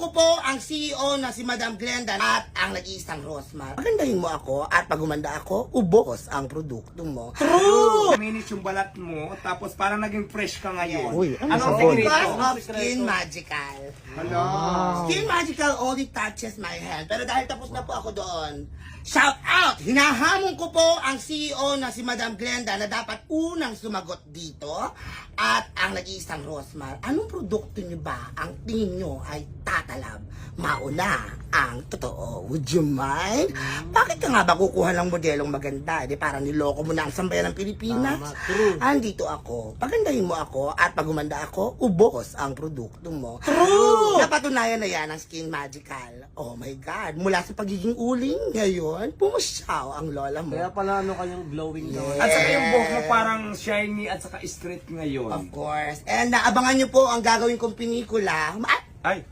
ko po ang CEO na si Madam Glenda at ang nag-iisang Rosmar. Pagandahin mo ako at pag gumanda ako, ubos ang produkto mo. True! Minute yung balat mo, tapos parang naging fresh ka ngayon. Uy, ano Anong sabon? sekreto? Because of Skin Magical. Hello? Skin Magical only touches my hand. Pero dahil tapos na po ako doon, shout out! Hinahamon ko po ang CEO na si Madam Glenda na dapat unang sumagot dito at ang nag-iisang Rosmar. Anong produkto niyo ba ang tingin niyo ay tatalab? Mauna ang totoo. Would you mind? Bakit ka nga ba kukuha ng modelong maganda? Di parang niloko mo na ang sambayan ng Pilipinas? Tama, true. Andito ako. Pagandahin mo ako at pag gumanda ako, ubos ang produkto mo. True! Napatunayan na yan ang Skin Magical. Oh my God. Mula sa pagiging uling, ngayon, pumusyaw ang lola mo. Kaya pala ano kayong glowing na. At saka yung buhok mo parang shiny at saka straight ngayon. Of course. And naabangan nyo po ang gagawin kong pelikula. Ay,